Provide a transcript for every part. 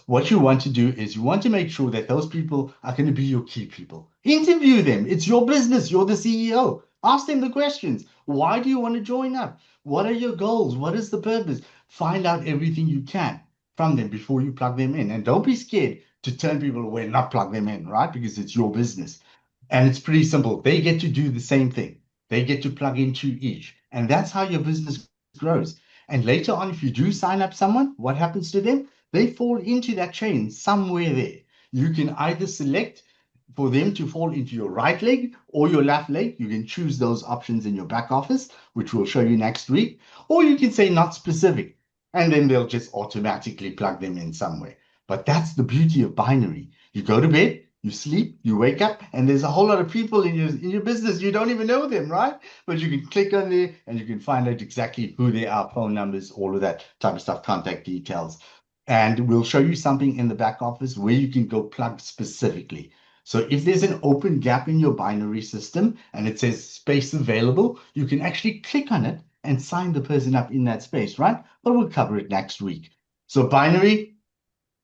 what you want to do is you want to make sure that those people are going to be your key people. Interview them. It's your business. You're the CEO. Ask them the questions. Why do you want to join up? What are your goals? What is the purpose? Find out everything you can from them before you plug them in. And don't be scared to turn people away, not plug them in, right? Because it's your business. And it's pretty simple. They get to do the same thing. They get to plug into each. And that's how your business grows. And later on, if you do sign up someone, what happens to them? They fall into that chain somewhere there. You can either select for them to fall into your right leg or your left leg. You can choose those options in your back office, which we'll show you next week. Or you can say not specific, and then they'll just automatically plug them in somewhere. But that's the beauty of binary. You go to bed, you sleep, you wake up, and there's a whole lot of people in your business. You don't even know them, right? But you can click on there and you can find out exactly who they are, phone numbers, all of that type of stuff, contact details. And we'll show you something in the back office where you can go plug specifically. So if there's an open gap in your binary system and it says space available, you can actually click on it and sign the person up in that space, right? But we'll cover it next week. So binary,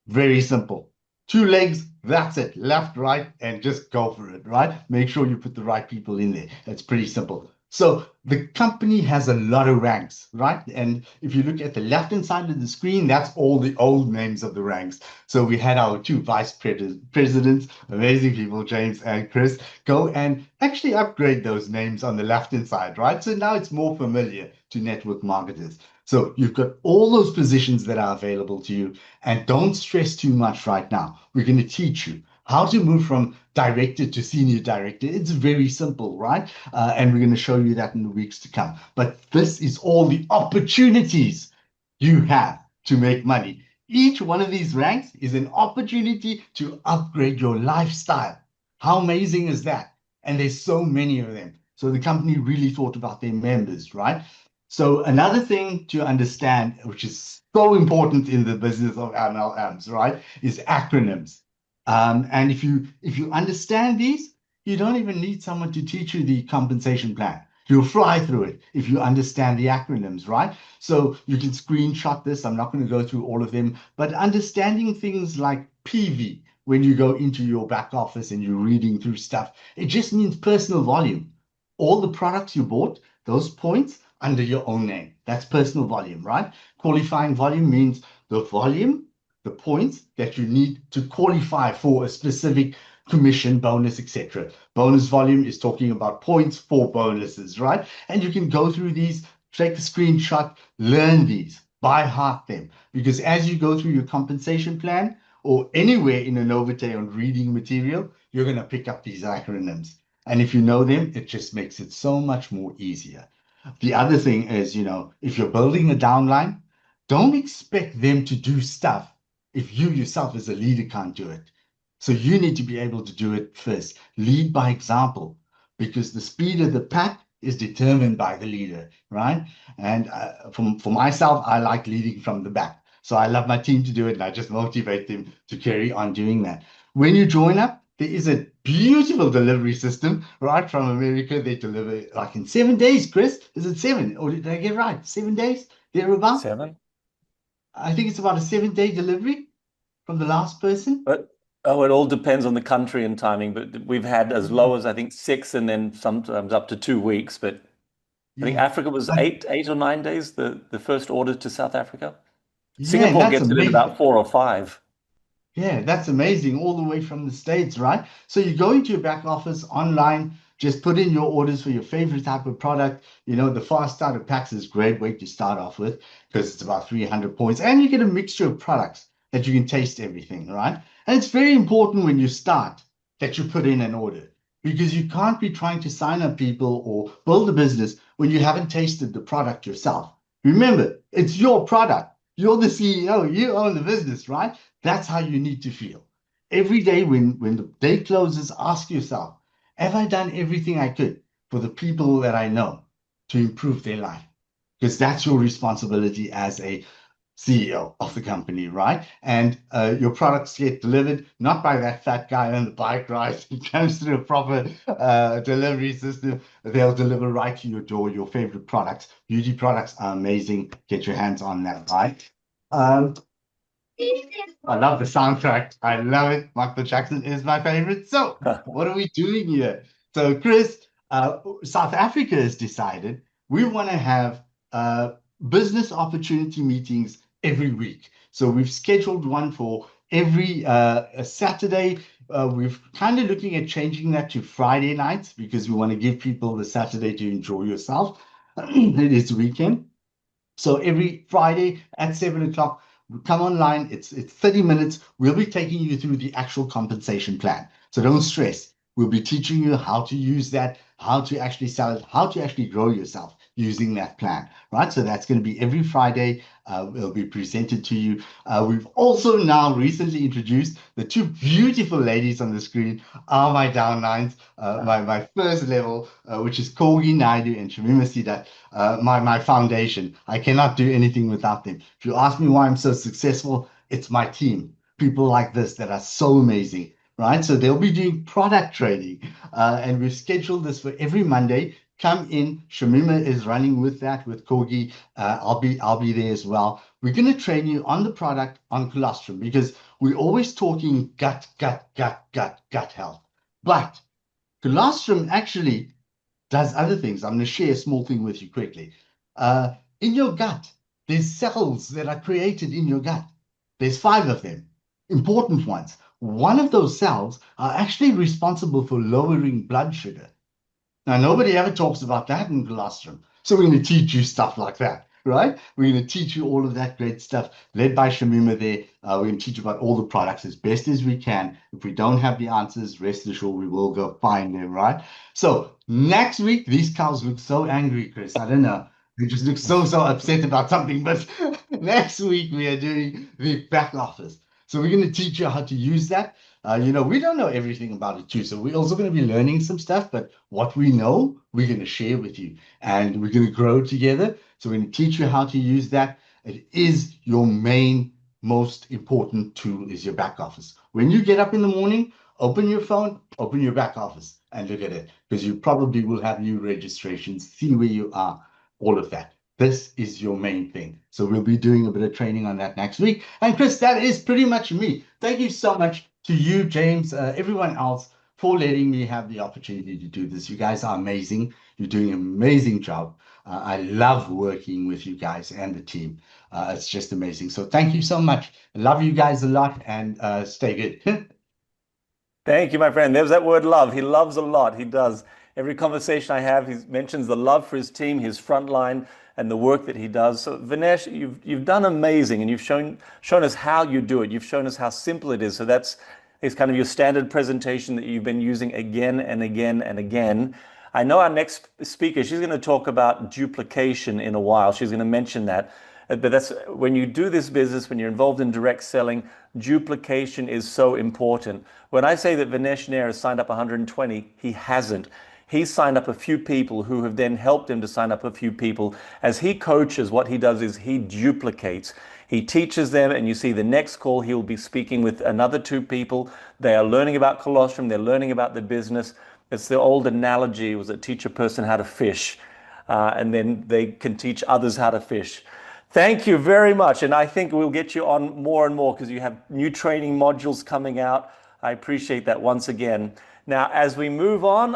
very simple. Two legs, that's it. Left, right, and just go for it, right? Make sure you put the right people in there. It's pretty simple. So the company has a lot of ranks, right? And if you look at the left-hand side of the screen, that's all the old names of the ranks. So we had our two vice presidents, amazing people, James and Chris, go and actually upgrade those names on the left-hand side, right? So now it's more familiar to network marketers. So you've got all those positions that are available to you, and don't stress too much right now. We're going to teach you how to move from director to senior director. It's very simple, right? And we're going to show you that in the weeks to come. But this is all the opportunities you have to make money. Each one of these ranks is an opportunity to upgrade your lifestyle. How amazing is that? And there's so many of them. So the company really thought about their members, right? So another thing to understand, which is so important in the business of MLMs, right, is acronyms. And if you understand these, you don't even need someone to teach you the compensation plan. You'll fly through it if you understand the acronyms, right? So you can screenshot this. I'm not going to go through all of them, but understanding things like PV when you go into your back office and you're reading through stuff, it just means personal volume. All the products you bought, those points under your own name. That's personal volume, right? Qualifying volume means the volume, the points that you need to qualify for a specific commission, bonus, etc. Bonus volume is talking about points for bonuses, right? And you can go through these, take a screenshot, learn these, by heart them. Because as you go through your compensation plan or anywhere in Anovite on reading material, you're going to pick up these acronyms. And if you know them, it just makes it so much more easier. The other thing is, if you're building a downline, don't expect them to do stuff if you yourself as a leader can't do it. So you need to be able to do it first. Lead by example, because the speed of the pack is determined by the leader, right? And for myself, I like leading from the back. So I love my team to do it, and I just motivate them to carry on doing that. When you join up, there is a beautiful delivery system right from America. They deliver like in 7 days, Chris. Is it seven? Or did I get right? 7 days? Thereabout? 7. I think it's about a 7 day delivery from the last person. But oh, it all depends on the country and timing. But we've had as low as I think 6, and then sometimes up to 2 weeks. But I think Yeah. Africa was But 8 or 9 days, the first order to South Africa. yeah, and Singapore that's gets it in amazing. about 4 or 5. Yeah, that's amazing. All the way from the States, right? So you go into your back office online, just put in your orders for your favorite type of product. The fast starter packs is a great way to start off with because it's about 300 points and you get a mixture of products that you can taste everything, right? And it's very important when you start that you put in an order because you can't be trying to sign up people or build a business when you haven't tasted the product yourself. Remember, it's your product. You're the CEO, you own the business, right? That's how you need to feel. Every day when the day closes, ask yourself, have I done everything I could for the people that I know to improve their life? Because that's your responsibility as a CEO of the company, right? And your products get delivered not by that fat guy on the bike, right? It comes through a proper delivery system. They'll deliver right to your door your favorite products. Beauty products are amazing. Get your hands on that, right? Um, I love the soundtrack. I love it. Michael Jackson is my favorite. So, what are we doing here? So, Chris, South Africa has decided we want to have business opportunity meetings every week. So, we've scheduled one for every Saturday. We're kind of looking at changing that to Friday nights because we want to give people the Saturday to enjoy yourself. It is weekend. So every Friday at 7 o'clock, come online. It's 30 minutes. We'll be taking you through the actual compensation plan. So don't stress. We'll be teaching you how to use that, how to actually sell it, how to actually grow yourself using that plan, right? So that's going to be every Friday. It'll be presented to you. We've also now recently introduced the two beautiful ladies on the screen are my downlines, my first level, which is Kogi Naidu and Shamima Sidat, my foundation. I cannot do anything without them. If you ask me why I'm so successful, it's my team. People like this that are so amazing, right? So they'll be doing product training, and we've scheduled this for every Monday. Come in. Shamima is running with that with Kogi. I'll be there as well. We're going to train you on the product on colostrum because we're always talking gut health. But colostrum actually does other things. I'm going to share a small thing with you quickly. In your gut, there's cells that are created in your gut. There's 5 of them, important ones. One of those cells are actually responsible for lowering blood sugar. Now, nobody ever talks about that in colostrum. So we're going to teach you stuff like that, right? We're going to teach you all of that great stuff led by Shamima there. We're going to teach you about all the products as best as we can. If we don't have the answers, rest assured we will go find them, right? So next week, these cows look so angry, Chris. I don't know. They just look so upset about something. But next week, we are doing the back office. So we're going to teach you how to use that. We don't know everything about it too. So we're also going to be learning some stuff, but what we know, we're going to share with you and we're going to grow together. So we're going to teach you how to use that. It is your main, most important tool is your back office. When you get up in the morning, open your phone, open your back office and look at it because you probably will have new registrations, see where you are, all of that. This is your main thing. So we'll be doing a bit of training on that next week. And Chris, that is pretty much me. Thank you so much to you, James, everyone else for letting me have the opportunity to do this. You guys are amazing. You're doing an amazing job. I love working with you guys and the team. It's just amazing. So thank you so much. I love you guys a lot and stay good. Thank you, my friend. There's that word love. He loves a lot. He does. Every conversation I have, he mentions the love for his team, his front line, and the work that he does. So Vinesh, you've done amazing, and you've shown us how you do it. You've shown us how simple it is. So that's kind of your standard presentation that you've been using again and again and again. I know our next speaker, she's going to talk about duplication in a while. She's going to mention that. But that's when you do this business, when you're involved in direct selling, duplication is so important. When I say that Vinesh Nair has signed up 120, he hasn't. He's signed up a few people who have then helped him to sign up a few people. As he coaches, what he does is he duplicates. He teaches them, and you see the next call, he'll be speaking with another 2 people. They are learning about colostrum. They're learning about the business. It's the old analogy, was it teach a person how to fish, and then they can teach others how to fish. Thank you very much. And I think we'll get you on more and more because you have new training modules coming out. I appreciate that once again. Now, as we move on,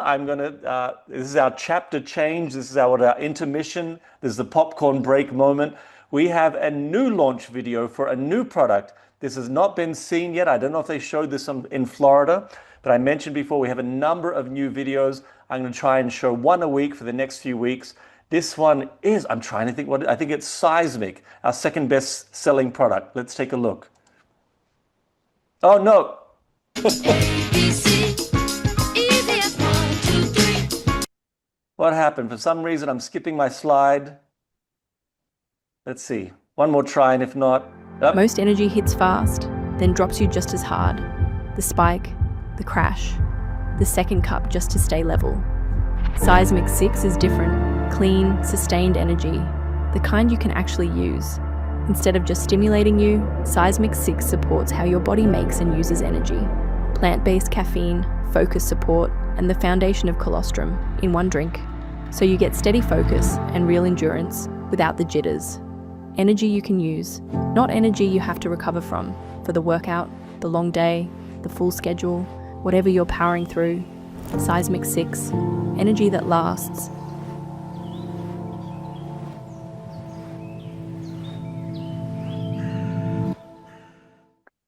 this is our chapter change. This is our intermission. This is the popcorn break moment. We have a new launch video for a new product. This has not been seen yet. I don't know if they showed this in Florida, but I mentioned before we have a number of new videos. I'm going to try and show one a week for the next few weeks. This one is, I'm trying to think I think it's Seismic, our second best selling product. Let's take a look. Oh, no. What happened? For some reason, I'm skipping my slide. Let's see. One more try, and if not... Oh. Most energy hits fast, then drops you just as hard. The spike, the crash, the second cup just to stay level. Seismic 6 is different. Clean, sustained energy. The kind you can actually use. Instead of just stimulating you, Seismic 6 supports how your body makes and uses energy. Plant-based caffeine, focus support, and the foundation of colostrum in one drink. So you get steady focus and real endurance without the jitters. Energy you can use, not energy you have to recover from for the workout, the long day, the full schedule, whatever you're powering through. Seismic 6, energy that lasts.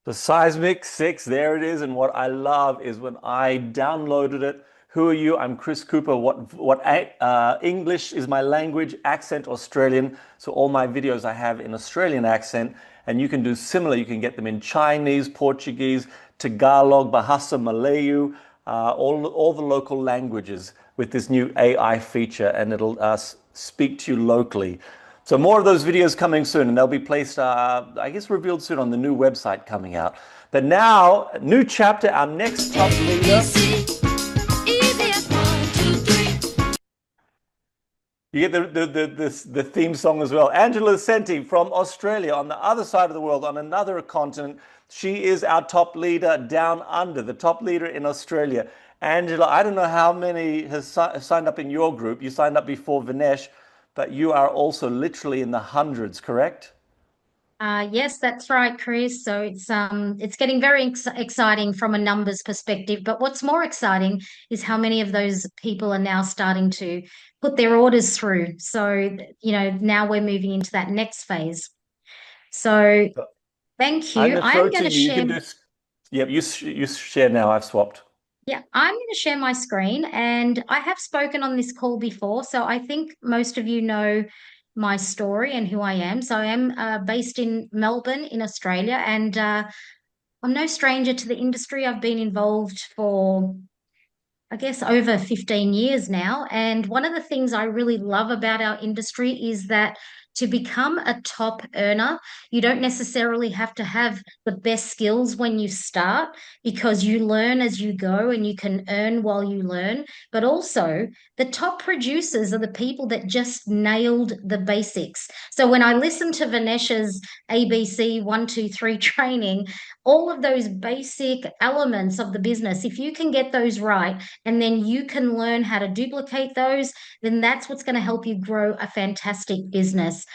The Seismic 6, there it is. And what I love is when I downloaded it. Who are you? I'm Chris Cooper. English is my language, accent Australian. So all my videos I have in Australian accent, and you can do similar. You can get them in Chinese, Portuguese, Tagalog, Bahasa Malayu, all the local languages with this new AI feature, and it'll speak to you locally. So more of those videos coming soon, and they'll be placed, I guess, revealed soon on the new website coming out. But now, new chapter, our next top leader. You get the theme song as well. Angela Senti from Australia, on the other side of the world, on another continent. She is our top leader down under, the top leader in Australia. Angela, I don't know how many has signed up in your group. You signed up before Vinesh, but you are also literally in the hundreds, correct? Yes, that's right, Chris. So it's getting very exciting from a numbers perspective. But what's more exciting is how many of those people are now starting to put their orders through. So, now we're moving into that next phase. So thank I'm you. going to I throw am it going to to you. You share. can do. Yep, you share now. I've swapped. Yeah, I'm going to share my screen, and I have spoken on this call before, so I think most of you know my story and who I am. So I am based in Melbourne, in Australia, and I'm no stranger to the industry. I've been involved for, I guess, over 15 years now. And one of the things I really love about our industry is that to become a top earner, you don't necessarily have to have the best skills when you start, because you learn as you go and you can earn while you learn. But also, the top producers are the people that just nailed the basics. So when I listen to Vanessa's ABC 1, 2, 3 training, all of those basic elements of the business, if you can get those right, and then you can learn how to duplicate those, then that's what's going to help you grow a fantastic business.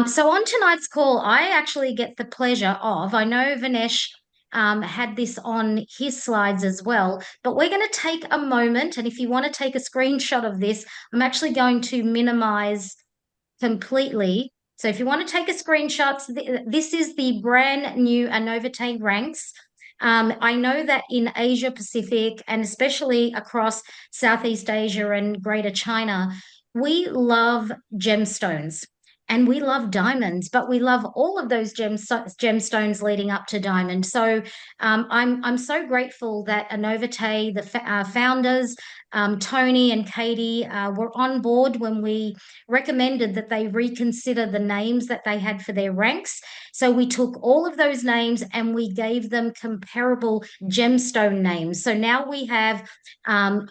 So on tonight's call, I actually get the pleasure of, I know Vinesh had this on his slides as well, but we're going to take a moment, and if you want to take a screenshot of this, I'm actually going to minimize completely. So if you want to take a screenshot, this is the brand new Anovite ranks. I know that in Asia Pacific, and especially across Southeast Asia and Greater China, we love gemstones and we love diamonds, but we love all of those gemstones leading up to diamond. So I'm so grateful that Anovite, the founders, Tony and Katie, were on board when we recommended that they reconsider the names that they had for their ranks. So we took all of those names and we gave them comparable gemstone names. So now we have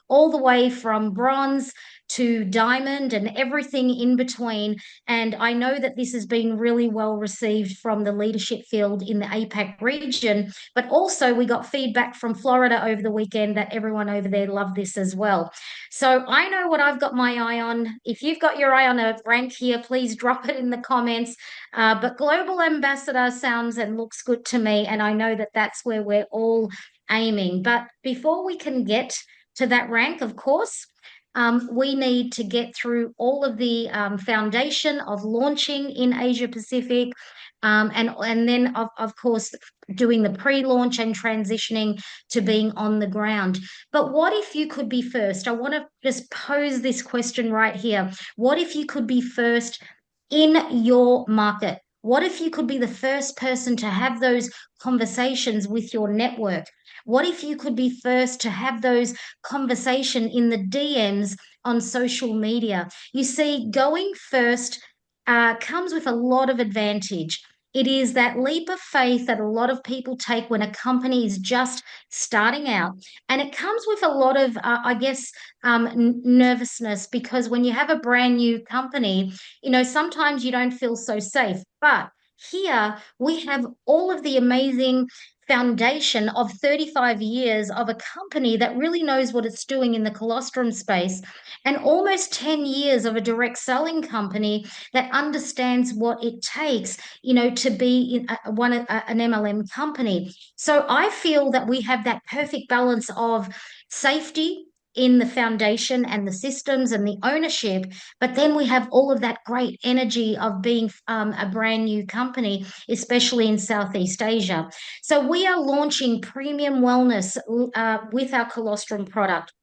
all the way from bronze to diamond and everything in between. And I know that this has been really well received from the leadership field in the APAC region, but also we got feedback from Florida over the weekend that everyone over there loved this as well. So I know what I've got my eye on. If you've got your eye on a rank here, please drop it in the comments. But Global Ambassador sounds and looks good to me, and I know that that's where we're all aiming. But before we can get to that rank, of course, we need to get through all of the foundation of launching in Asia Pacific, and then of course doing the pre-launch and transitioning to being on the ground. But what if you could be first? I want to just pose this question right here. What if you could be first in your market? What if you could be the first person to have those conversations with your network? What if you could be first to have those conversation in the DMs on social media? You see, going first comes with a lot of advantage. It is that leap of faith that a lot of people take when a company is just starting out. And it comes with a lot of, I guess, nervousness, because when you have a brand new company, sometimes you don't feel so safe. But here we have all of the amazing foundation of 35 years of a company that really knows what it's doing in the colostrum space, and almost 10 years of a direct selling company that understands what it takes, to be in an MLM company. So I feel that we have that perfect balance of safety in the foundation and the systems and the ownership, but then we have all of that great energy of being a brand new company, especially in Southeast Asia. So we are launching premium wellness with our colostrum product.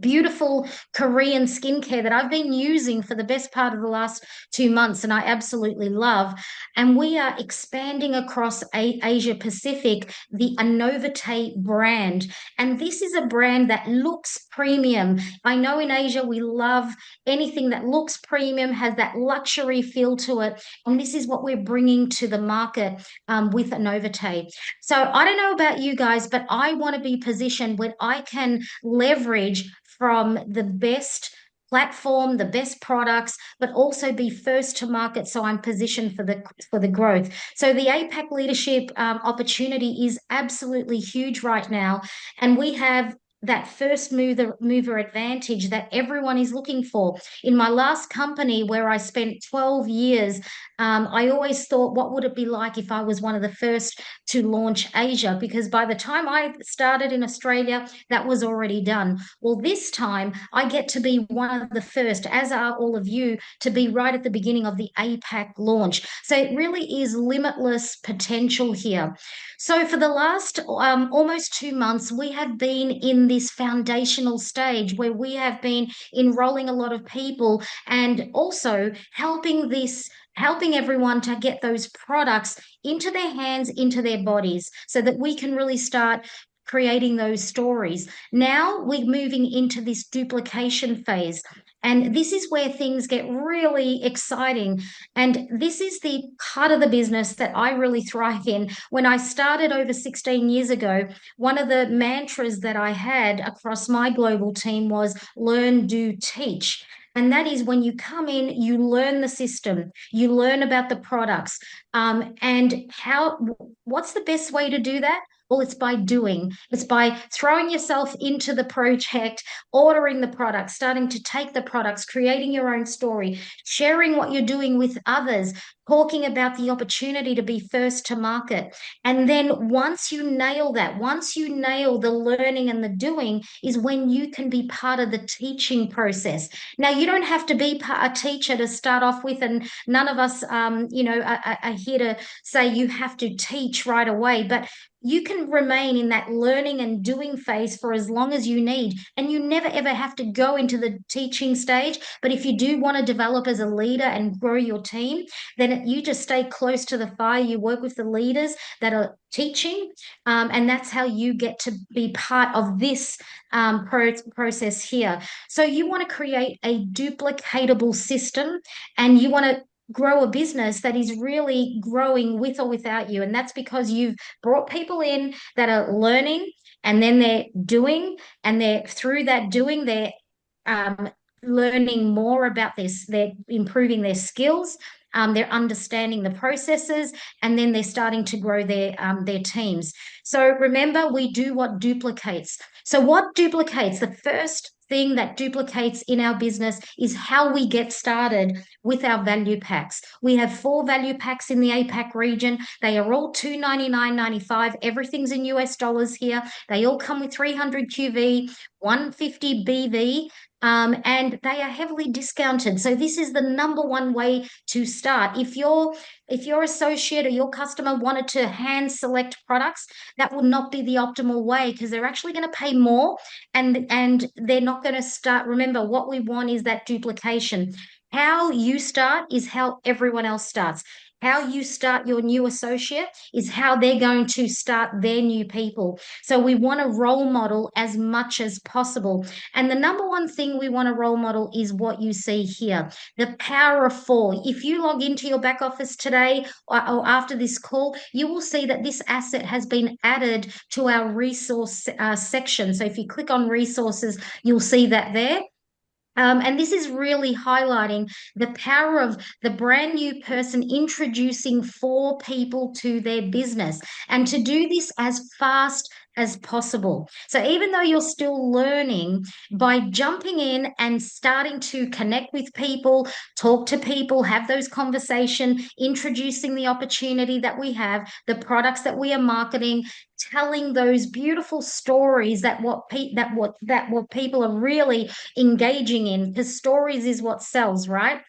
Beautiful Korean skincare that I've been using for the best part of the last 2 months, and I absolutely love. And we are expanding across Asia Pacific the Anovite brand. And this is a brand that looks premium. I know in Asia we love anything that looks premium, has that luxury feel to it. And this is what we're bringing to the market with Anovite. So I don't know about you guys, but I want to be positioned where I can leverage from the best platform, the best products, but also be first to market. So I'm positioned for the growth. So the APAC leadership opportunity is absolutely huge right now, and we have that first mover advantage that everyone is looking for. In my last company where I spent 12 years, I always thought, what would it be like if I was one of the first to launch Asia? Because by the time I started in Australia, that was already done. Well, this time I get to be one of the first, as are all of you, to be right at the beginning of the APAC launch. So it really is limitless potential here. So for the last almost 2 months, we have been in this foundational stage where we have been enrolling a lot of people and also helping everyone to get those products into their hands, into their bodies, so that we can really start creating those stories. Now we're moving into this duplication phase. And this is where things get really exciting. And this is the part of the business that I really thrive in. When I started over 16 years ago, one of the mantras that I had across my global team was learn, do, teach. And that is when you come in, you learn the system, you learn about the products, and what's the best way to do that? Well, it's by doing. It's by throwing yourself into the project, ordering the products, starting to take the products, creating your own story, sharing what you're doing with others, talking about the opportunity to be first to market. And then once you nail that, once you nail the learning and the doing, is when you can be part of the teaching process. Now, you don't have to be a teacher to start off with, and none of us, are here to say you have to teach right away, but you can remain in that learning and doing phase for as long as you need. And you never ever have to go into the teaching stage. But if you do want to develop as a leader and grow your team, then you just stay close to the fire. You work with the leaders that are teaching, and that's how you get to be part of this process here. So you want to create a duplicatable system, and you want to grow a business that is really growing with or without you. And that's because you've brought people in that are learning, and then they're doing, and they're through that doing, they're learning more about this, they're improving their skills, they're understanding the processes, and then they're starting to grow their teams. So remember, we do what duplicates. So what duplicates? The first thing that duplicates in our business is how we get started with our value packs. We have 4 value packs in the APAC region. They are all $299.95. Everything's in US dollars here. They all come with 300 QV, 150 BV. And they are heavily discounted. So this is the number one way to start. If your associate or your customer wanted to hand select products, that would not be the optimal way, because they're actually going to pay more, and they're not going to start. Remember, what we want is that duplication. How you start is how everyone else starts. How you start your new associate is how they're going to start their new people. So we want to role model as much as possible. And the number one thing we want to role model is what you see here, the power of 4. If you log into your back office today or after this call, you will see that this asset has been added to our resource section. So if you click on resources, you'll see that there. And this is really highlighting the power of the brand new person introducing four people to their business, and to do this as fast as possible. So even though you're still learning, by jumping in and starting to connect with people, talk to people, have those conversations, introducing the opportunity that we have, the products that we are marketing, telling those beautiful stories that what people are really engaging in, because stories is what sells, right?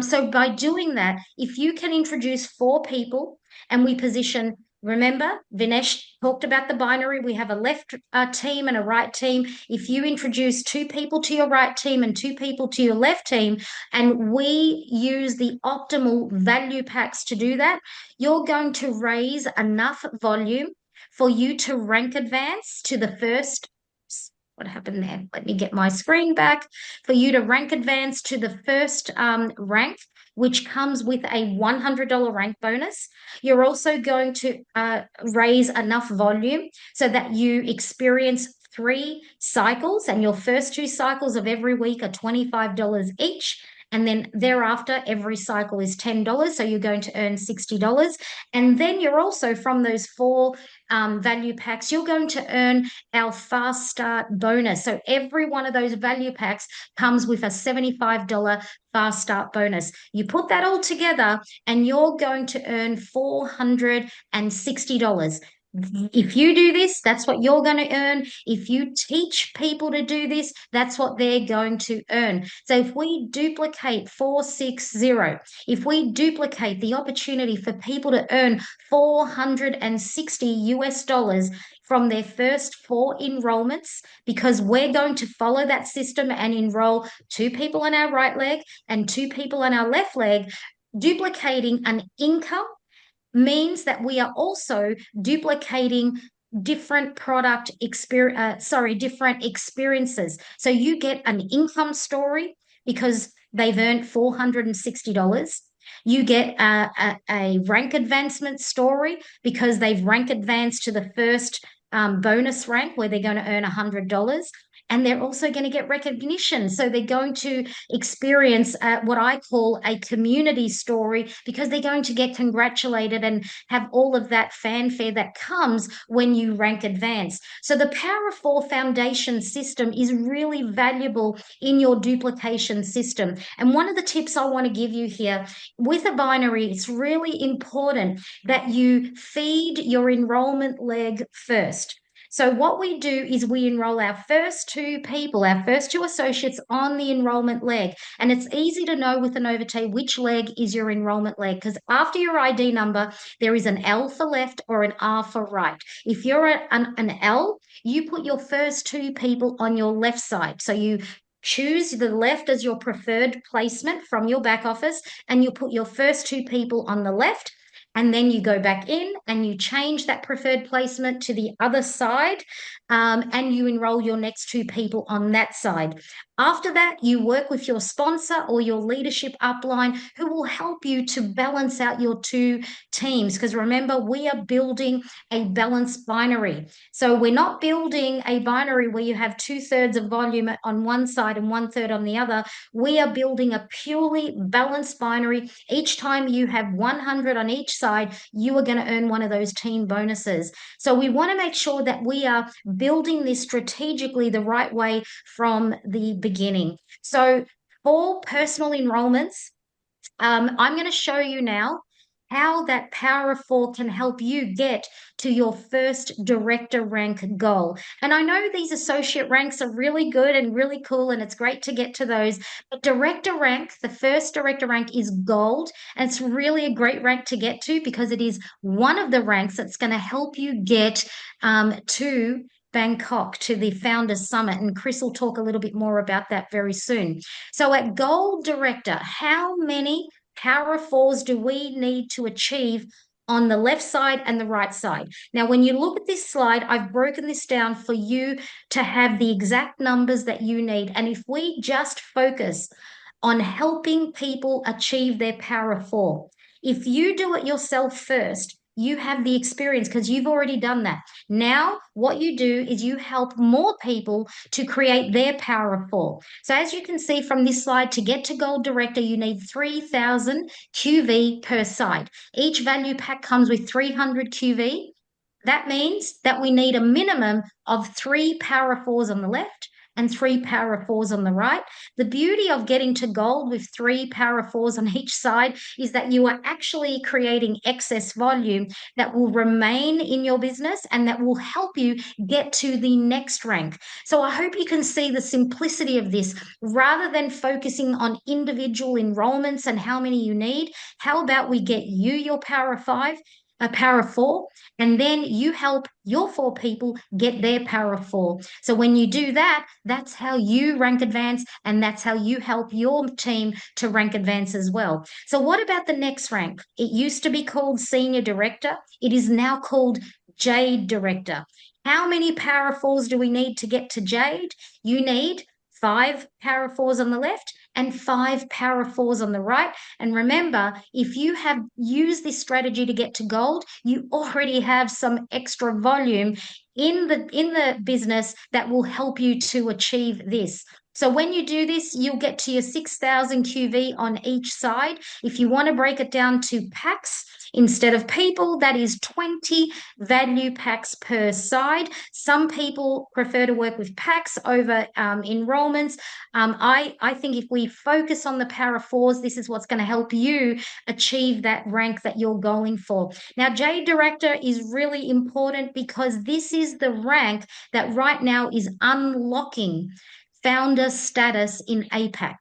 So by doing that, if you can introduce four people and we position, remember, Vinesh talked about the binary. We have a left team and a right team. If you introduce two people to your right team and two people to your left team, and we use the optimal value packs to do that, you're going to raise enough volume for you to rank advance to the first. What happened there? Let me get my screen back. For you to rank advance to the first rank, which comes with a $100 rank bonus. You're also going to raise enough volume so that you experience 3 cycles, and your first 2 cycles of every week are $25 each. And then thereafter, every cycle is $10. So you're going to earn $60. And then you're also, from those four value packs, you're going to earn our fast start bonus. So every one of those value packs comes with a $75 fast start bonus. You put that all together and you're going to earn $460. If you do this, that's what you're going to earn. If you teach people to do this, that's what they're going to earn. So if we duplicate 460, if we duplicate the opportunity for people to earn 460 US dollars from their first 4 enrollments, because we're going to follow that system and enroll 2 people on our right leg and 2 people on our left leg, duplicating an income means that we are also duplicating different different experiences. So you get an income story because they've earned $460. You get a rank advancement story because they've rank advanced to the first bonus rank where they're going to earn $100. And they're also going to get recognition. So they're going to experience what I call a community story, because they're going to get congratulated and have all of that fanfare that comes when you rank advance. So the Power of Four Foundation system is really valuable in your duplication system. And one of the tips I want to give you here with a binary, it's really important that you feed your enrollment leg first. So what we do is we enroll our first 2 people, our first 2 associates on the enrollment leg. And it's easy to know with Anovite which leg is your enrollment leg, because after your ID number, there is an L for left or an R for right. If you're an L, you put your first 2 people on your left side. So you choose the left as your preferred placement from your back office, and you put your first 2 people on the left. And then you go back in and you change that preferred placement to the other side, and you enroll your next 2 people on that side. After that, you work with your sponsor or your leadership upline who will help you to balance out your 2 teams. Because remember, we are building a balanced binary. So we're not building a binary where you have 2/3 of volume on one side and 1/3 on the other. We are building a purely balanced binary. Each time you have 100 on each side, you are going to earn one of those team bonuses. So we want to make sure that we are building this strategically the right way from the beginning. So for personal enrollments, I'm going to show you now how that Power of Four can help you get to your first director rank goal. And I know these associate ranks are really good and really cool, and it's great to get to those. But director rank, the first director rank, is gold. And it's really a great rank to get to because it is one of the ranks that's going to help you get to Bangkok, to the Founders Summit. And Chris will talk a little bit more about that very soon. So at Gold Director, how many Power of Fours do we need to achieve on the left side and the right side? Now, when you look at this slide, I've broken this down for you to have the exact numbers that you need. And if we just focus on helping people achieve their Power of Four, if you do it yourself first, You have the experience because you've already done that. Now, what you do is you help more people to create their power of four. So, as you can see from this slide, to get to Gold Director, you need 3,000 QV per site. Each value pack comes with 300 QV. That means that we need a minimum of 3 power of 4s on the left and 3 power of 4s on the right. The beauty of getting to gold with 3 power of 4s on each side is that you are actually creating excess volume that will remain in your business and that will help you get to the next rank. So I hope you can see the simplicity of this. Rather than focusing on individual enrollments and how many you need, how about we get you your power of 5, a power of 4, and then you help your 4 people get their power of 4. So when you do that, that's how you rank advance, and that's how you help your team to rank advance as well. So what about the next rank? It used to be called Senior Director. It is now called Jade Director. How many power of 4s do we need to get to Jade? You need 5 power of 4s on the left and 5 power of 4s on the right. And remember, if you have used this strategy to get to gold, you already have some extra volume in the business that will help you to achieve this. So when you do this, you'll get to your 6,000 QV on each side. If you want to break it down to packs instead of people, that is 20 value packs per side. Some people prefer to work with packs over enrollments. I think if we focus on the power of 4s, this is what's going to help you achieve that rank that you're going for. Now, Jade Director is really important because this is the rank that right now is unlocking founder status in APAC.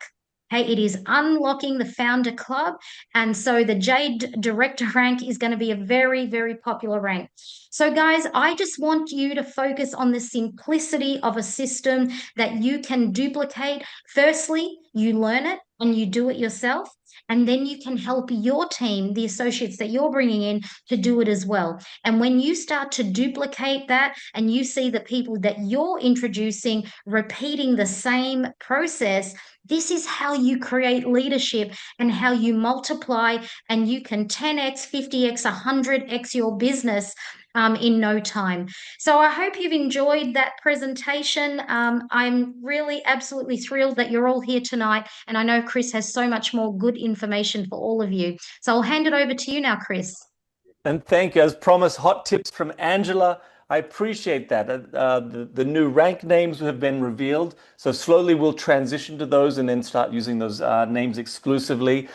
Okay, it is unlocking the founder club. And so the Jade Director rank is going to be a very, very popular rank. So, guys, I just want you to focus on the simplicity of a system that you can duplicate. Firstly, you learn it and you do it yourself. And then you can help your team, the associates that you're bringing in, to do it as well. And when you start to duplicate that and you see the people that you're introducing repeating the same process, this is how you create leadership and how you multiply, and you can 10x, 50x, 100x your business in no time. So I hope you've enjoyed that presentation. I'm really absolutely thrilled that you're all here tonight, and I know Chris has so much more good information for all of you. So I'll hand it over to you now, Chris. And thank you. As promised, hot tips from Angela. I appreciate that. The new rank names have been revealed. So slowly we'll transition to those and then start using those names exclusively.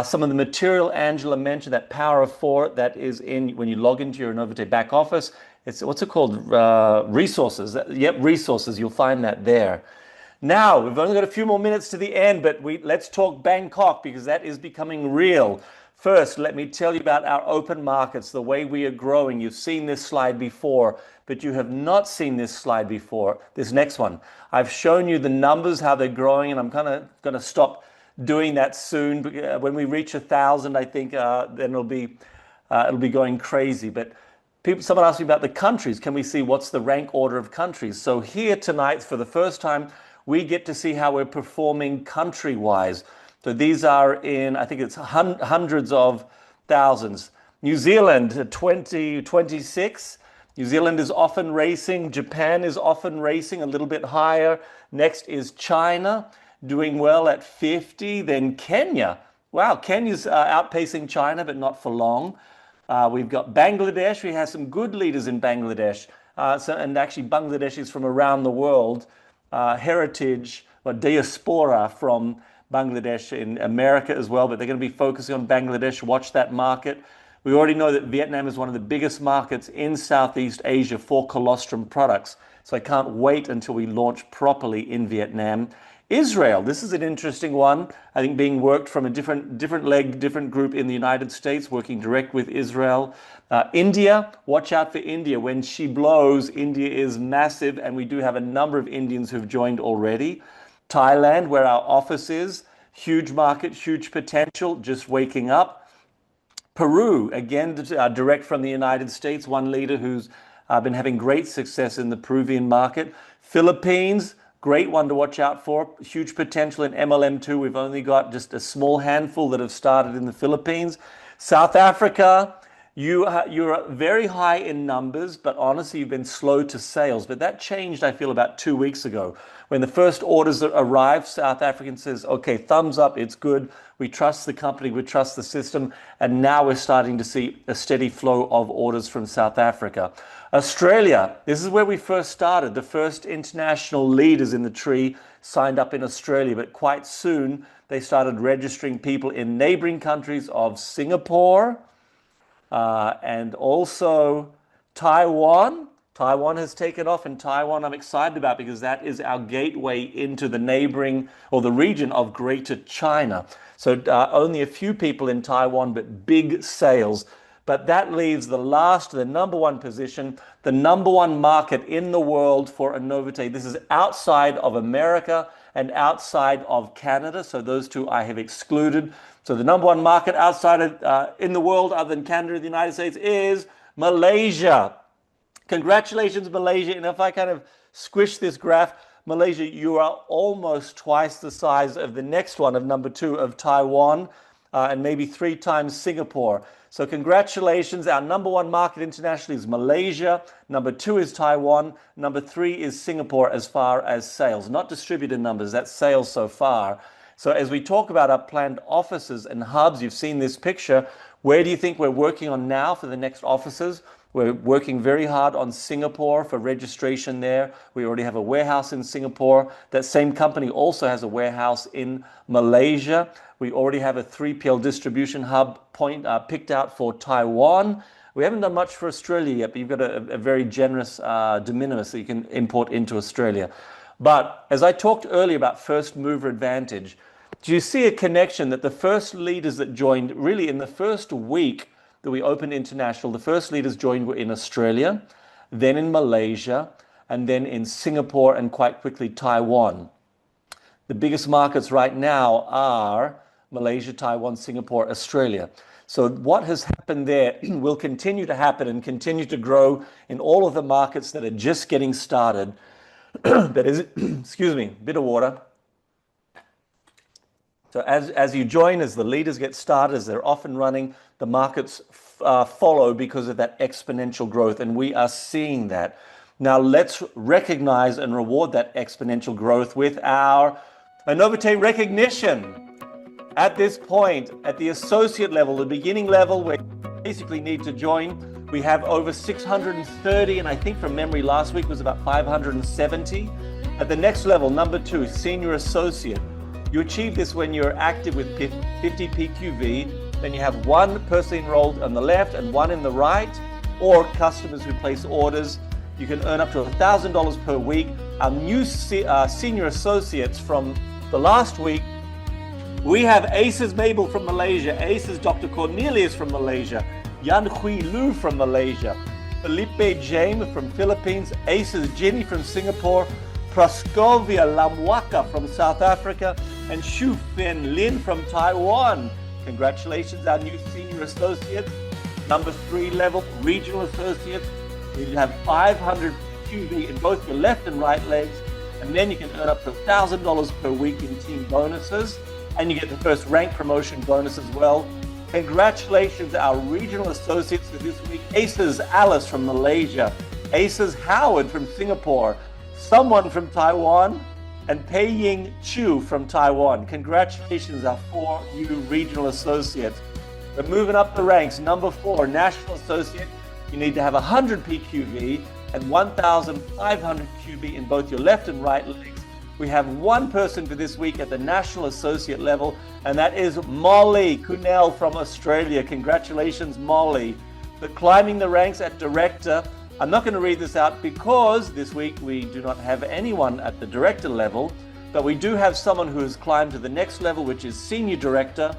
Some of the material Angela mentioned, that power of 4, that is in when you log into your Anovite back office. It's what's it called? Resources. Yep, resources. You'll find that there. Now, we've only got a few more minutes to the end, but let's talk Bangkok because that is becoming real. First, let me tell you about our open markets, the way we are growing. You've seen this slide before, but you have not seen this slide before, this next one. I've shown you the numbers, how they're growing, and I'm kind of going to stop doing that soon. When we reach 1,000, I think then it'll be going crazy. But someone asked me about the countries. Can we see what's the rank order of countries? So here tonight, for the first time, we get to see how we're performing country-wise. So these are in, I think it's hundreds of thousands. New Zealand, 26. New Zealand is often racing. Japan is often racing, a little bit higher. Next is China, doing well at 50. Then Kenya. Wow, Kenya's outpacing China, but not for long. We've got Bangladesh. We have some good leaders in Bangladesh. And actually, Bangladesh is from around the world. Heritage or diaspora from Bangladesh in America as well, but they're going to be focusing on Bangladesh. Watch that market. We already know that Vietnam is one of the biggest markets in Southeast Asia for colostrum products. So I can't wait until we launch properly in Vietnam. Israel, this is an interesting one. I think being worked from a different leg, different group in the United States, working direct with Israel. India, watch out for India. When she blows, India is massive, and we do have a number of Indians who've joined already. Thailand, where our office is, huge market, huge potential, just waking up. Peru, again, direct from the United States, one leader who's been having great success in the Peruvian market. Philippines, great one to watch out for, huge potential in MLM2. We've only got just a small handful that have started in the Philippines. South Africa, You're very high in numbers, but honestly, you've been slow to sales. But that changed, I feel, about 2 weeks ago. When the first orders arrived, South African says, okay, thumbs up, it's good. We trust the company, we trust the system. And now we're starting to see a steady flow of orders from South Africa. Australia, this is where we first started. The first international leaders in the tree signed up in Australia, but quite soon they started registering people in neighboring countries of Singapore, and also Taiwan. Taiwan has taken off, and Taiwan I'm excited about because that is our gateway into the neighboring or the region of Greater China. So only a few people in Taiwan, but big sales. But that leaves the number one position, the number one market in the world for Anovite. This is outside of America and outside of Canada. So those two I have excluded. So the number one market outside of, in the world other than Canada and the United States is Malaysia. Congratulations, Malaysia. And if I kind of squish this graph, Malaysia, you are almost twice the size of the next one, of number 2, of Taiwan, and maybe 3 times Singapore. So congratulations. Our number 1 market internationally is Malaysia. Number 2 is Taiwan. Number 3 is Singapore as far as sales, not distributed numbers. That's sales so far. So as we talk about our planned offices and hubs, you've seen this picture. Where do you think we're working on now for the next offices? We're working very hard on Singapore for registration there. We already have a warehouse in Singapore. That same company also has a warehouse in Malaysia. We already have a 3PL distribution hub point picked out for Taiwan. We haven't done much for Australia yet, but you've got a very generous de minimis that you can import into Australia. But as I talked earlier about first mover advantage, do you see a connection that the first leaders that joined really in the first week that we opened international, the first leaders joined were in Australia, then in Malaysia, and then in Singapore, and quite quickly Taiwan. The biggest markets right now are Malaysia, Taiwan, Singapore, Australia. So what has happened there will continue to happen and continue to grow in all of the markets that are just getting started. That is, excuse me, bit of water. So as you join, as the leaders get started, as they're off and running, the markets follow because of that exponential growth, and we are seeing that. Now let's recognize and reward that exponential growth with our Anovite recognition. At this point, at the associate level, the beginning level, where you basically need to join, we have over 630, and I think from memory last week was about 570. At the next level, number 2, senior associate. You achieve this when you're active with 50 PQV, then you have 1 person enrolled on the left and 1 in the right, or customers who place orders. You can earn up to $1,000 per week. Our new senior associates from the last week, we have Aces Mabel from Malaysia, Aces Dr. Cornelius from Malaysia, Yan Hui Lu from Malaysia, Felipe James from Philippines, Aces Jenny from Singapore, Praskovia Lamwaka from South Africa, and Shu Fen Lin from Taiwan. Congratulations, our new senior associate. Number 3 level, regional associates. You have 500 QV in both your left and right legs, and then you can earn up to $1,000 per week in team bonuses, and you get the first rank promotion bonus as well. Congratulations, our regional associates for this week. Aces Alice from Malaysia, Aces Howard from Singapore, someone from Taiwan, and Pei Ying Chu from Taiwan. Congratulations, our 4 new regional associates. We're moving up the ranks. Number 4, national associate. You need to have 100 PQV and 1,500 QV in both your left and right legs. We have 1 person for this week at the national associate level, and that is Molly Kunel from Australia. Congratulations, Molly. But climbing the ranks at director, I'm not going to read this out because this week we do not have anyone at the director level, but we do have someone who has climbed to the next level, which is senior director.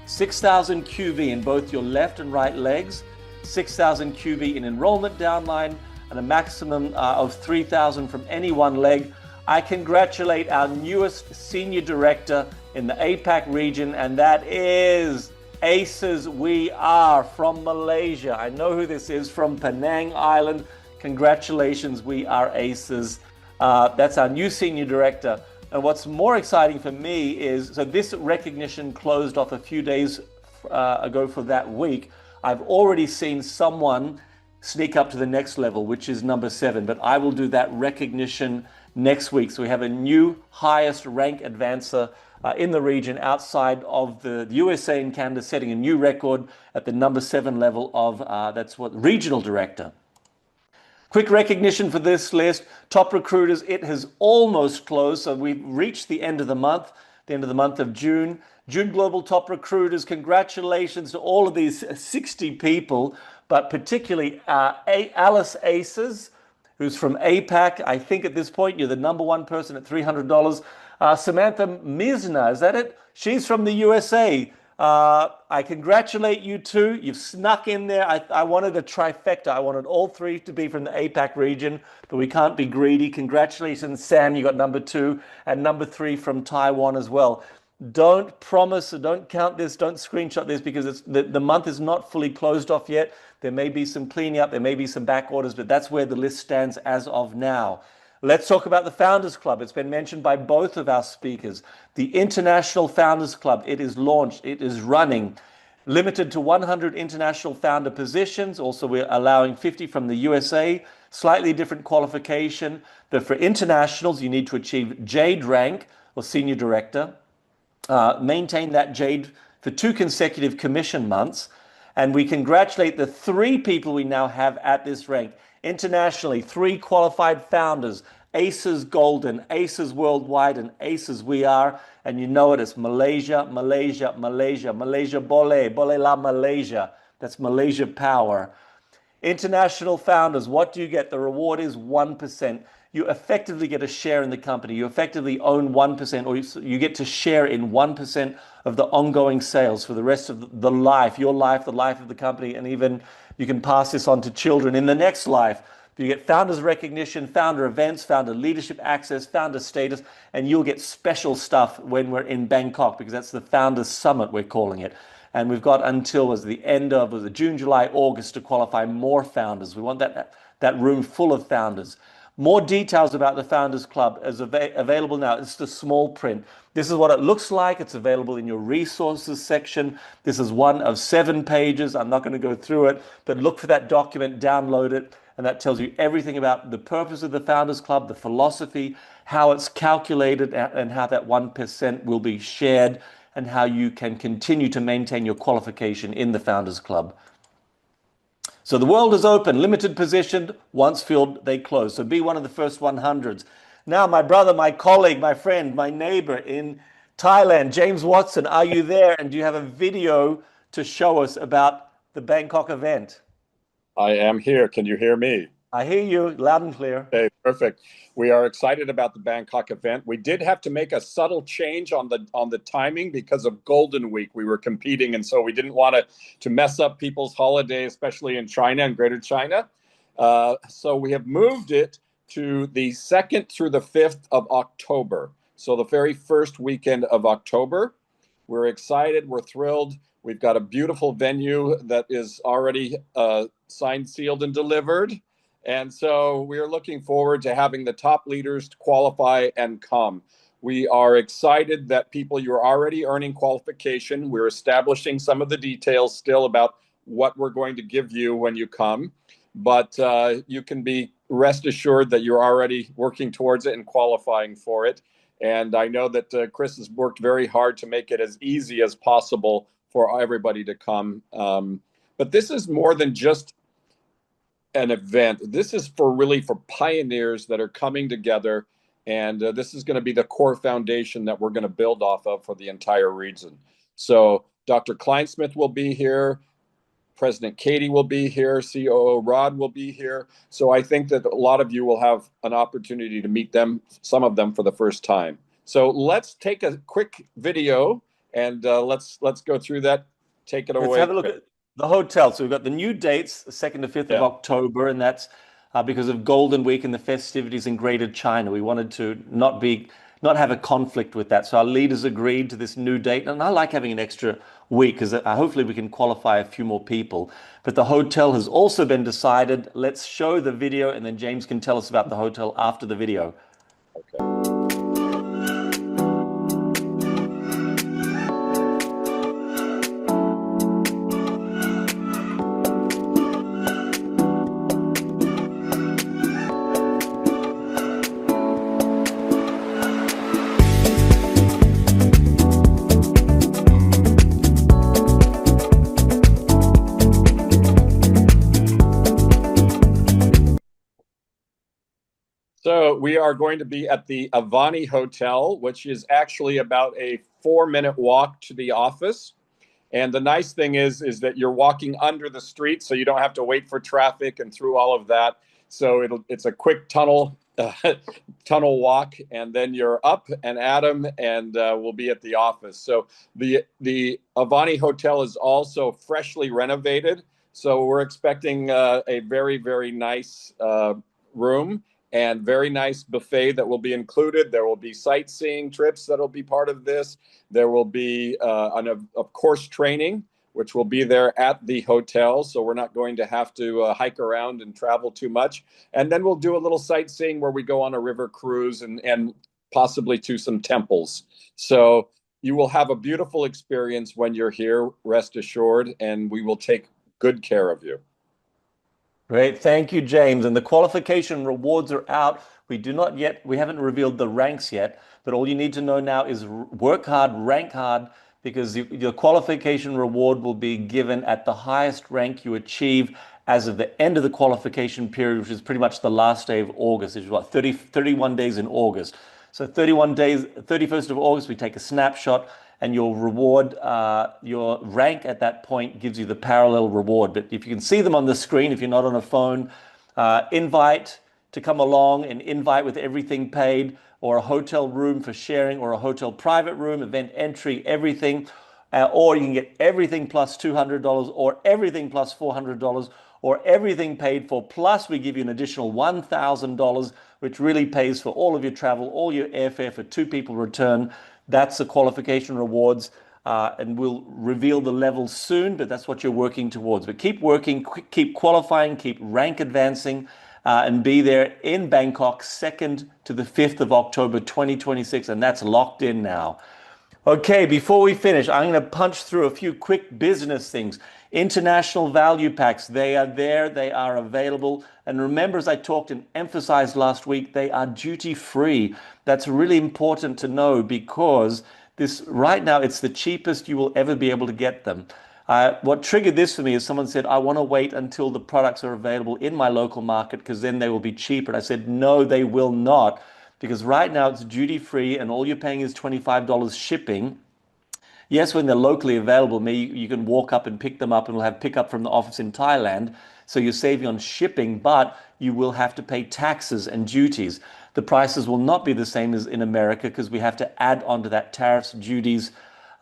6,000 QV in both your left and right legs, 6,000 QV in enrollment downline, and a maximum of 3,000 from any one leg. I congratulate our newest senior director in the APAC region, and that is Aces We Are from Malaysia. I know who this is, from Penang Island. Congratulations, We Are Aces. That's our new senior director. And what's more exciting for me is, so this recognition closed off a few days ago for that week. I've already seen someone sneak up to the next level, which is number 7, but I will do that recognition next week. So we have a new highest rank advancer in the region outside of the USA and Canada, setting a new record at the number 7 level of, that's what, regional director. Quick recognition for this list, top recruiters, it has almost closed, so we've reached the end of the month of June. June Global Top Recruiters, congratulations to all of these 60 people, but particularly Alice Aces, who's from APAC. I think at this point you're the number 1 person at $300. Samantha Misna, is that it? She's from the USA. I congratulate you too. You've snuck in there. I wanted a trifecta. I wanted all 3 to be from the APAC region, but we can't be greedy. Congratulations, Sam. You got number 2 and number 3 from Taiwan as well. Don't promise, don't count this, don't screenshot this, because the month is not fully closed off yet. There may be some cleaning up, there may be some back orders, but that's where the list stands as of now. Let's talk about the Founders Club. It's been mentioned by both of our speakers. The International Founders Club, it is launched, it is running, limited to 100 international founder positions. Also, we're allowing 50 from the USA, slightly different qualification. But for internationals, you need to achieve Jade rank or Senior Director, maintain that Jade for 2 consecutive commission months. And we congratulate the 3 people we now have at this rank. Internationally, 3 qualified founders, Aces Golden, Aces Worldwide, and Aces We Are. And you know it, it's Malaysia, Malaysia, Malaysia, Malaysia Boleh, Boleh la Malaysia. That's Malaysia Power. International founders, what do you get? The reward is 1%. You effectively get a share in the company. You effectively own 1%, or you get to share in 1% of the ongoing sales for the rest of the life, your life, the life of the company, and even you can pass this on to children in the next life. You get founders recognition, founder events, founder leadership access, founder status, and you'll get special stuff when we're in Bangkok, because that's the Founders Summit, we're calling it. And we've got until the end of June, July, August to qualify more founders. We want that room full of founders. More details about the Founders Club is available now. It's the small print. This is what it looks like. It's available in your resources section. This is one of 7 pages. I'm not going to go through it, but look for that document, download it, and that tells you everything about the purpose of the Founders Club, the philosophy, how it's calculated, and how that 1% will be shared, and how you can continue to maintain your qualification in the Founders Club. So the world is open, limited position. Once filled, they close. So be one of the first 100s. Now, my brother, my colleague, my friend, my neighbor in Thailand, James Watson, are you there? And do you have a video to show us about the Bangkok event? I am here. Can you hear me? I hear you loud and clear. Okay, perfect. We are excited about the Bangkok event. We did have to make a subtle change on the timing because of Golden Week. We were competing, and so we didn't want to mess up people's holiday, especially in China and Greater China. So we have moved it to the 2nd through the 5th of October. So the very first weekend of October. We're excited. We're thrilled. We've got a beautiful venue that is already signed, sealed, and delivered. And so we are looking forward to having the top leaders qualify and come. We are excited that you're already earning qualification. We're establishing some of the details still about what we're going to give you when you come. But you can be rest assured that you're already working towards it and qualifying for it. And I know that Chris has worked very hard to make it as easy as possible for everybody to come. But this is more than just an event. This is for pioneers that are coming together, and this is going to be the core foundation that we're going to build off of for the entire region. So Dr. Kleinsmith will be here, President Katie will be here, COO Rod will be here. So I think that a lot of you will have an opportunity to meet them, some of them for the first time. So let's take a quick video and let's go through that. Take it away. Let's have a look at the hotel. So we've got the new dates, 2nd to 5th of October, and that's because of Golden Week and the festivities in Greater China. We wanted to not have a conflict with that. So our leaders agreed to this new date. And I like having an extra week because hopefully we can qualify a few more people. But the hotel has also been decided. Let's show the video, and then James can tell us about the hotel after the video. Okay. So we are going to be at the Avani Hotel, which is actually about a 4-minute walk to the office. And the nice thing is that you're walking under the street, so you don't have to wait for traffic and through all of that. So it's a quick tunnel walk, and then you're up and at 'em, and we'll be at the office. So the Avani Hotel is also freshly renovated, so we're expecting a very nice room and very nice buffet that will be included. There will be sightseeing trips that will be part of this. There will be, of course, training, which will be there at the hotel. So we're not going to have to hike around and travel too much. And then we'll do a little sightseeing where we go on a river cruise and possibly to some temples. So you will have a beautiful experience when you're here, rest assured, and we will take good care of you. Great. Thank you, James. And the qualification rewards are out. We haven't revealed the ranks yet, but all you need to know now is work hard, rank hard, because your qualification reward will be given at the highest rank you achieve as of the end of the qualification period, which is pretty much the last day of August. It's what, 31 days in August. So 31 days, 31st of August, we take a snapshot, and your reward, your rank at that point gives you the parallel reward. But if you can see them on the screen, if you're not on a phone, invite to come along, an invite with everything paid, or a hotel room for sharing, or a hotel private room, event entry, everything. Or you can get everything plus $200, or everything plus $400, or everything paid for, plus we give you an additional $1,000, which really pays for all of your travel, all your airfare for 2 people return. That's the qualification rewards, and we'll reveal the levels soon, but that's what you're working towards. But keep working, keep qualifying, keep rank advancing, and be there in Bangkok 2nd to the 5th of October 2026, and that's locked in now. Okay, before we finish, I'm going to punch through a few quick business things. International value packs, they are there, they are available. And remember, as I talked and emphasized last week, they are duty free. That's really important to know because right now it's the cheapest you will ever be able to get them. What triggered this for me is someone said, I want to wait until the products are available in my local market because then they will be cheaper. And I said, no, they will not. Because right now it's duty free and all you're paying is $25 shipping. Yes, when they're locally available, you can walk up and pick them up and we'll have pickup from the office in Thailand. So you're saving on shipping, but you will have to pay taxes and duties. The prices will not be the same as in America because we have to add onto that tariffs, duties,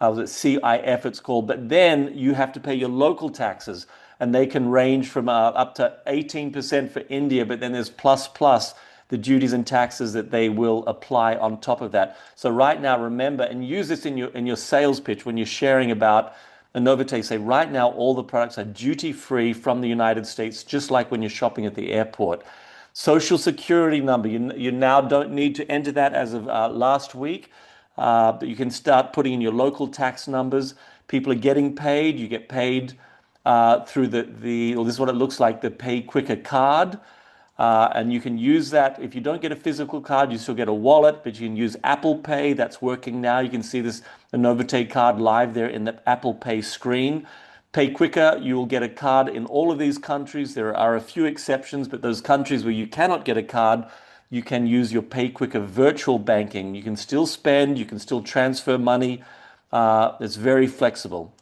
CIF it's called, but then you have to pay your local taxes and they can range from up to 18% for India, but then there's plus the duties and taxes that they will apply on top of that. So right now, remember, and use this in your sales pitch when you're sharing about Anovite, say right now all the products are duty free from the United States, just like when you're shopping at the airport. Social security number, you now don't need to enter that as of last week, but you can start putting in your local tax numbers. People are getting paid, you get paid through well, this is what it looks like, the Pay Quicker card. And you can use that. If you don't get a physical card, you still get a wallet, but you can use Apple Pay. That's working now. You can see this Anovite card live there in the Apple Pay screen. Pay Quicker, you will get a card in all of these countries. There are a few exceptions, but those countries where you cannot get a card, you can use your Pay Quicker virtual banking. You can still spend, you can still transfer money. It's very flexible.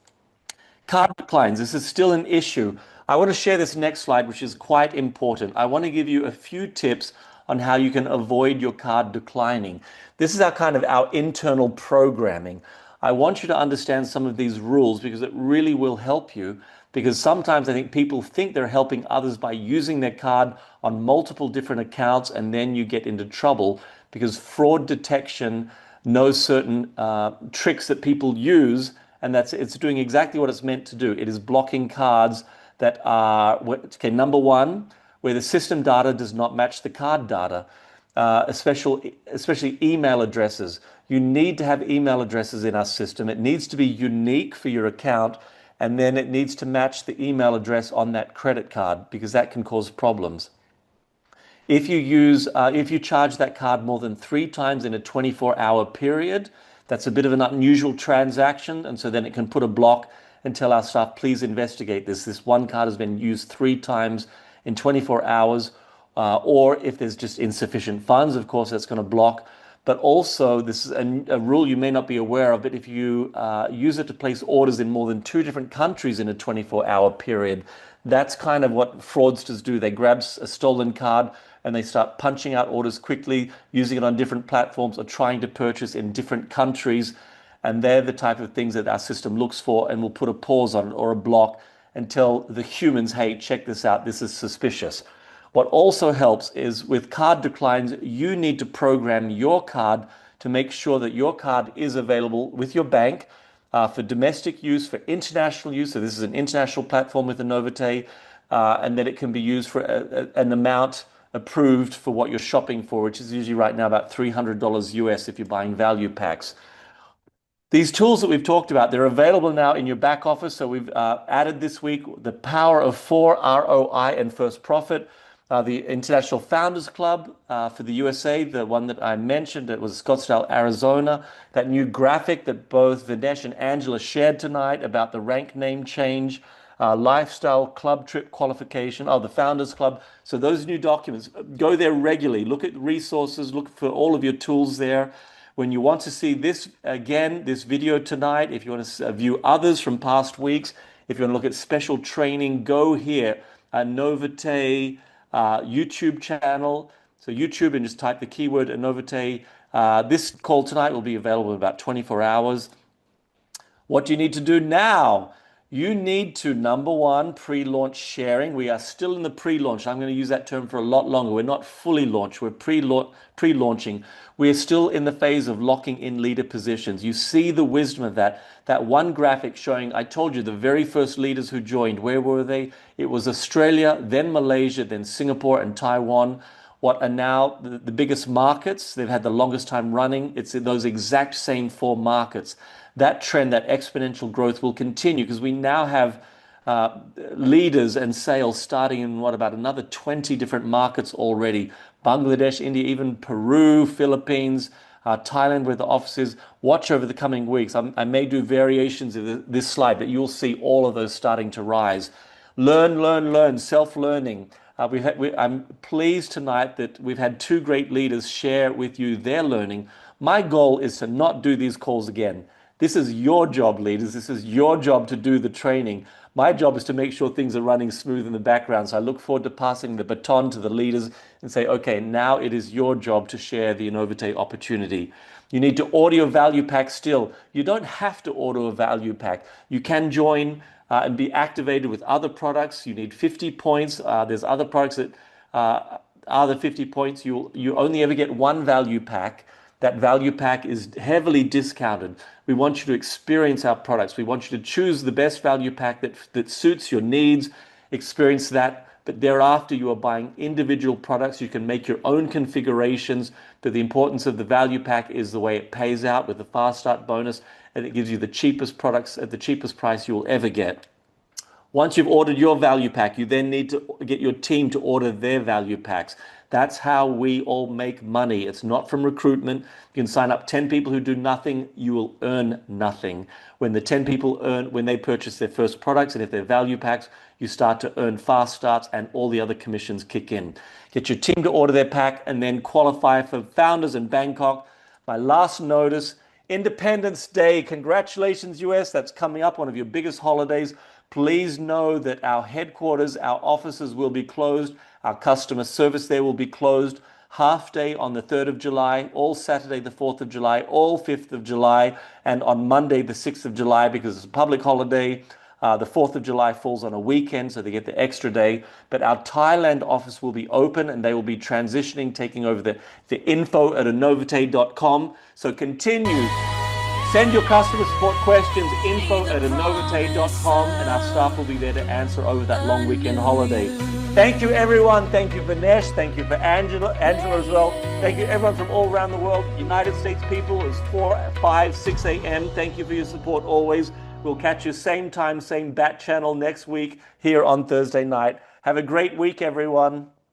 Card declines, this is still an issue. I want to share this next slide, which is quite important. I want to give you a few tips on how you can avoid your card declining. This is our internal programming. I want you to understand some of these rules because it really will help you. Because sometimes I think people think they're helping others by using their card on multiple different accounts, and then you get into trouble because fraud detection knows certain tricks that people use, and it's doing exactly what it's meant to do. It is blocking cards that are, okay, number one, where the system data does not match the card data, especially email addresses. You need to have email addresses in our system. It needs to be unique for your account, and then it needs to match the email address on that credit card because that can cause problems. If you charge that card more than 3 times in a 24-hour period, that's a bit of an unusual transaction, and so then it can put a block and tell our staff, please investigate this. This one card has been used 3 times in 24 hours, or if there's just insufficient funds, of course, that's going to block. But also, this is a rule you may not be aware of, but if you use it to place orders in more than 2 different countries in a 24-hour period, that's kind of what fraudsters do. They grab a stolen card and they start punching out orders quickly, using it on different platforms or trying to purchase in different countries. And they're the type of things that our system looks for and will put a pause on it or a block and tell the humans, hey, check this out, this is suspicious. What also helps is with card declines, you need to program your card to make sure that your card is available with your bank for domestic use, for international use. So this is an international platform with Anovite, and that it can be used for an amount approved for what you're shopping for, which is usually right now about $300 US if you're buying value packs. These tools that we've talked about, they're available now in your back office. So we've added this week the Power of 4, ROI, and First Profit. The International Founders Club for the USA, the one that I mentioned, it was Scottsdale, Arizona. That new graphic that both Vinesh and Angela shared tonight about the rank name change, lifestyle club trip qualification, the Founders Club. So those new documents, go there regularly. Look at resources, look for all of your tools there. When you want to see this again, this video tonight, if you want to view others from past weeks, if you want to look at special training, go here, Anovite YouTube channel. So YouTube, and just type the keyword Anovite. This call tonight will be available in about 24 hours. What do you need to do now? You need to, number one, pre-launch sharing. We are still in the pre-launch. I'm going to use that term for a lot longer. We're not fully launched. We're pre-launching. We're still in the phase of locking in leader positions. You see the wisdom of that. That one graphic showing, I told you, the very first leaders who joined, where were they? It was Australia, then Malaysia, then Singapore and Taiwan. What are now the biggest markets. They've had the longest time running. It's in those exact same 4 markets. That trend, that exponential growth will continue because we now have leaders and sales starting in about another 20 different markets already. Bangladesh, India, even Peru, Philippines, Thailand, where the office is. Watch over the coming weeks. I may do variations of this slide, but you'll see all of those starting to rise. Learn, self-learning. I'm pleased tonight that we've had 2 great leaders share with you their learning. My goal is to not do these calls again. This is your job, leaders. This is your job to do the training. My job is to make sure things are running smooth in the background. So I look forward to passing the baton to the leaders and say, okay, now it is your job to share the Anovite opportunity. You need to order your value pack still. You don't have to order a value pack. You can join and be activated with other products. You need 50 points. There's other products that are the 50 points. You only ever get one value pack. That value pack is heavily discounted. We want you to experience our products. We want you to choose the best value pack that suits your needs, experience that. But thereafter, you are buying individual products. You can make your own configurations. But the importance of the value pack is the way it pays out with the fast start bonus, and it gives you the cheapest products at the cheapest price you will ever get. Once you've ordered your value pack, you then need to get your team to order their value packs. That's how we all make money. It's not from recruitment. You can sign up 10 people who do nothing, you will earn nothing. When the 10 people when they purchase their first products, and if they're value packs, you start to earn fast starts and all the other commissions kick in. Get your team to order their pack and then qualify for Founders in Bangkok. My last notice, Independence Day. Congratulations, US. That's coming up, one of your biggest holidays. Please know that our headquarters, our offices will be closed. Our customer service there will be closed. Half day on the 3rd of July, all Saturday the 4th of July, all 5th of July, and on Monday the 6th of July because it's a public holiday. The 4th of July falls on a weekend, so they get the extra day. But our Thailand office will be open and they will be transitioning, taking over the info at anovite.com. So continue. Send your customer support questions, info@anovite.com, and our staff will be there to answer over that long weekend holiday. Thank you, everyone. Thank you, Vinesh. Thank you for Angela as well. Thank you, everyone from all around the world. United States people, it's 4, 5, 6 a.m. Thank you for your support always. We'll catch you same time, same bat channel next week here on Thursday night. Have a great week, everyone.